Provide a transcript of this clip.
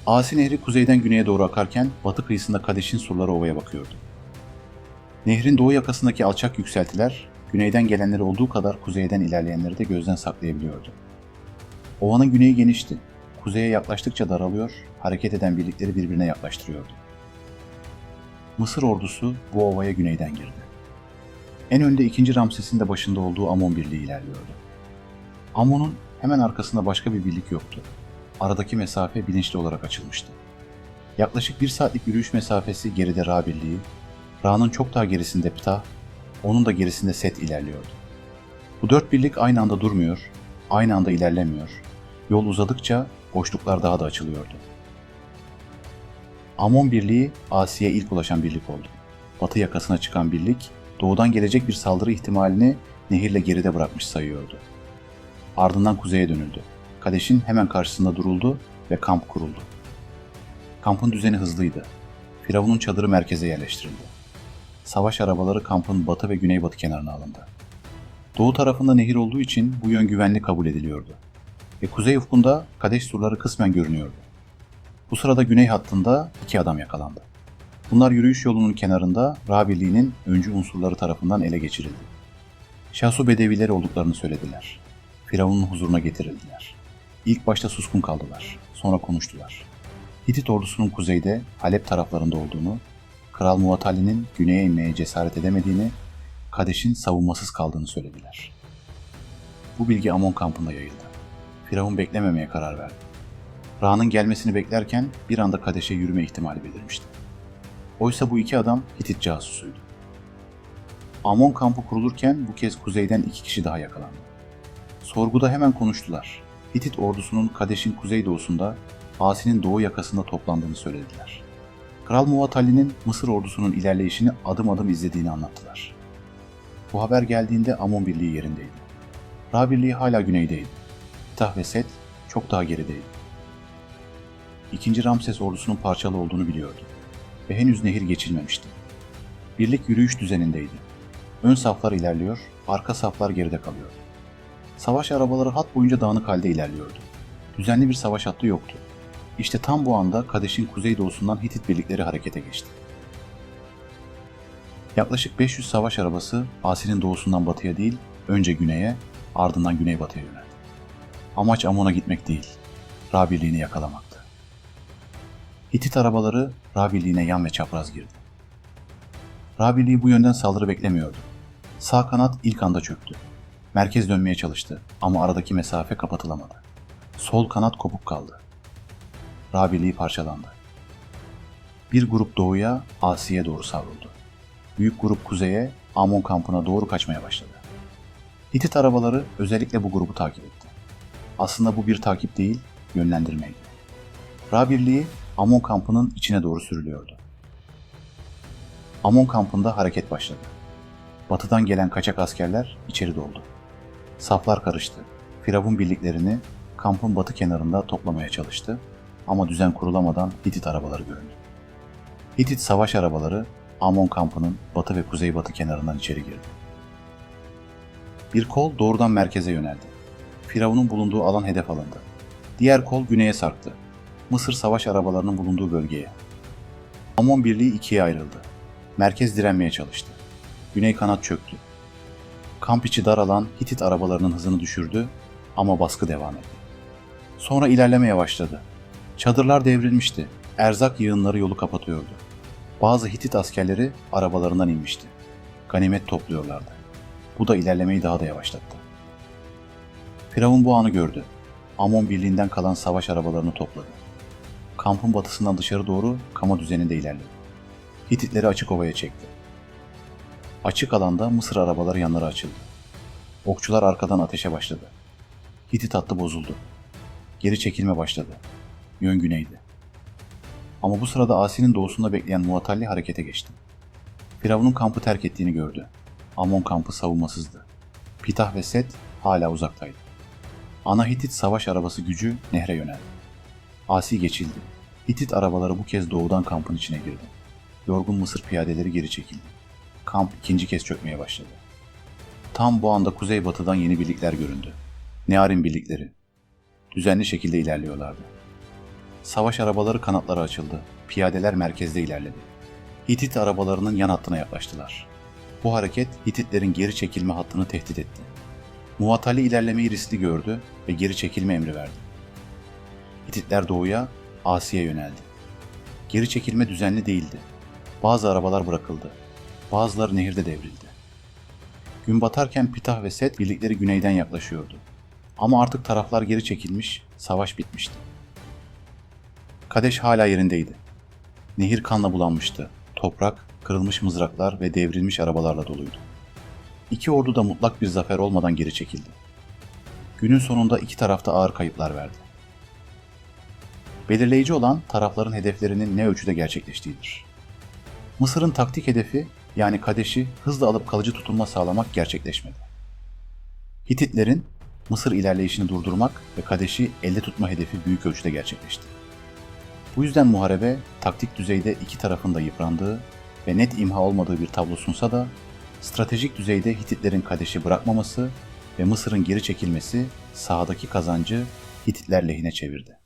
Asi Nehri kuzeyden güneye doğru akarken batı kıyısında Kadeş'in surları ovaya bakıyordu. Nehrin doğu yakasındaki alçak yükseltiler, güneyden gelenleri olduğu kadar kuzeyden ilerleyenleri de gözden saklayabiliyordu. Ovanın güneyi genişti. Kuzeye yaklaştıkça daralıyor, hareket eden birlikleri birbirine yaklaştırıyordu. Mısır ordusu bu ovaya güneyden girdi. En önde 2. Ramses'in de başında olduğu Amon birliği ilerliyordu. Amon'un hemen arkasında başka bir birlik yoktu. Aradaki mesafe bilinçli olarak açılmıştı. Yaklaşık 1 saatlik yürüyüş mesafesi geride Ra birliği, Ra'nın çok daha gerisinde Ptah, onun da gerisinde Set ilerliyordu. Bu 4 birlik aynı anda durmuyor, aynı anda ilerlemiyor. Yol uzadıkça boşluklar daha da açılıyordu. Amon birliği Asi'ye ilk ulaşan birlik oldu. Batı yakasına çıkan birlik, doğudan gelecek bir saldırı ihtimalini nehirle geride bırakmış sayıyordu. Ardından kuzeye dönüldü. Kadeş'in hemen karşısında duruldu ve kamp kuruldu. Kampın düzeni hızlıydı. Firavun'un çadırı merkeze yerleştirildi. Savaş arabaları kampın batı ve güneybatı kenarına alındı. Doğu tarafında nehir olduğu için bu yön güvenli kabul ediliyordu. Ve kuzey ufkunda Kadeş surları kısmen görünüyordu. Bu sırada güney hattında 2 adam yakalandı. Bunlar yürüyüş yolunun kenarında Ra birliğinin öncü unsurları tarafından ele geçirildi. Şahsu Bedevileri olduklarını söylediler. Firavun'un huzuruna getirildiler. İlk başta suskun kaldılar, sonra konuştular. Hitit ordusunun kuzeyde Halep taraflarında olduğunu, Kral Muvatalli'nin güneye inmeye cesaret edemediğini, Kadeş'in savunmasız kaldığını söylediler. Bu bilgi Amon kampında yayıldı. Firavun beklememeye karar verdi. Ra'nın gelmesini beklerken bir anda Kadeş'e yürüme ihtimali belirmişti. Oysa bu 2 adam Hitit casusuydu. Amon kampı kurulurken bu kez kuzeyden 2 kişi daha yakalandı. Sorguda hemen konuştular. Hitit ordusunun Kadeş'in kuzeydoğusunda, Asi'nin doğu yakasında toplandığını söylediler. Kral Muvatalli'nin Mısır ordusunun ilerleyişini adım adım izlediğini anlattılar. Bu haber geldiğinde Amon birliği yerindeydi. Ra birliği hala güneydeydi. Ptah ve Set çok daha gerideydi. 2. Ramses ordusunun parçalı olduğunu biliyordu ve henüz nehir geçilmemişti. Birlik yürüyüş düzenindeydi. Ön saflar ilerliyor, arka saflar geride kalıyordu. Savaş arabaları hat boyunca dağınık halde ilerliyordu. Düzenli bir savaş hattı yoktu. İşte tam bu anda Kadeş'in kuzeydoğusundan Hitit birlikleri harekete geçti. Yaklaşık 500 savaş arabası Asi'nin doğusundan batıya değil, önce güneye, ardından güneybatıya yöneldi. Amaç Amon'a gitmek değil, Ra birliğini yakalamaktı. Hitit arabaları Ra birliğine yan ve çapraz girdi. Ra birliği bu yönden saldırı beklemiyordu. Sağ kanat ilk anda çöktü. Merkez dönmeye çalıştı ama aradaki mesafe kapatılamadı. Sol kanat kopuk kaldı. Ra birliği parçalandı. Bir grup doğuya, Asi'ye doğru savruldu. Büyük grup kuzeye, Amon kampına doğru kaçmaya başladı. Hitit arabaları özellikle bu grubu takip etti. Aslında bu bir takip değil, yönlendirmeydi. Ra birliği Amon kampının içine doğru sürülüyordu. Amon kampında hareket başladı. Batıdan gelen kaçak askerler içeri doldu. Saflar karıştı. Firavun birliklerini kampın batı kenarında toplamaya çalıştı ama düzen kurulamadan Hitit arabaları göründü. Hitit savaş arabaları Amon kampının batı ve kuzeybatı kenarından içeri girdi. Bir kol doğrudan merkeze yöneldi. Firavun'un bulunduğu alan hedef alındı. Diğer kol güneye sarktı. Mısır savaş arabalarının bulunduğu bölgeye. Amon birliği 2'ye ayrıldı. Merkez direnmeye çalıştı. Güney kanat çöktü. Kamp içi dar alan Hitit arabalarının hızını düşürdü ama baskı devam etti. Sonra ilerlemeye başladı. Çadırlar devrilmişti. Erzak yığınları yolu kapatıyordu. Bazı Hitit askerleri arabalarından inmişti. Ganimet topluyorlardı. Bu da ilerlemeyi daha da yavaşlattı. Firavun bu anı gördü. Amon birliğinden kalan savaş arabalarını topladı. Kampın batısından dışarı doğru kama düzeninde ilerledi. Hititleri açık ovaya çekti. Açık alanda Mısır arabaları yanlara açıldı. Okçular arkadan ateşe başladı. Hitit hattı bozuldu. Geri çekilme başladı. Yön güneydi. Ama bu sırada Asi'nin doğusunda bekleyen Muvatalli harekete geçti. Firavun'un kampı terk ettiğini gördü. Amon kampı savunmasızdı. Ptah ve Set hala uzaktaydı. Ana Hitit savaş arabası gücü nehre yöneldi. Asi geçildi. Hitit arabaları bu kez doğudan kampın içine girdi. Yorgun Mısır piyadeleri geri çekildi. Kamp 2. kez çökmeye başladı. Tam bu anda kuzeybatıdan yeni birlikler göründü. Nearin birlikleri. Düzenli şekilde ilerliyorlardı. Savaş arabaları kanatları açıldı. Piyadeler merkezde ilerledi. Hitit arabalarının yan hattına yaklaştılar. Bu hareket Hititlerin geri çekilme hattını tehdit etti. Muvattali ilerlemeyi riskli gördü ve geri çekilme emri verdi. Hititler doğuya, Asya'ya yöneldi. Geri çekilme düzenli değildi. Bazı arabalar bırakıldı. Bazıları nehirde devrildi. Gün batarken Pitah ve Set birlikleri güneyden yaklaşıyordu. Ama artık taraflar geri çekilmiş, savaş bitmişti. Kadeş hala yerindeydi. Nehir kanla bulanmıştı. Toprak, kırılmış mızraklar ve devrilmiş arabalarla doluydu. İki ordu da mutlak bir zafer olmadan geri çekildi. Günün sonunda iki tarafta ağır kayıplar verdi. Belirleyici olan tarafların hedeflerinin ne ölçüde gerçekleştiğidir. Mısır'ın taktik hedefi, yani Kadeş'i hızla alıp kalıcı tutulma sağlamak gerçekleşmedi. Hititlerin Mısır ilerleyişini durdurmak ve Kadeş'i elde tutma hedefi büyük ölçüde gerçekleşti. Bu yüzden muharebe taktik düzeyde iki tarafın da yıprandığı ve net imha olmadığı bir tablo sunsa da stratejik düzeyde Hititlerin Kadeş'i bırakmaması ve Mısır'ın geri çekilmesi sahadaki kazancı Hititler lehine çevirdi.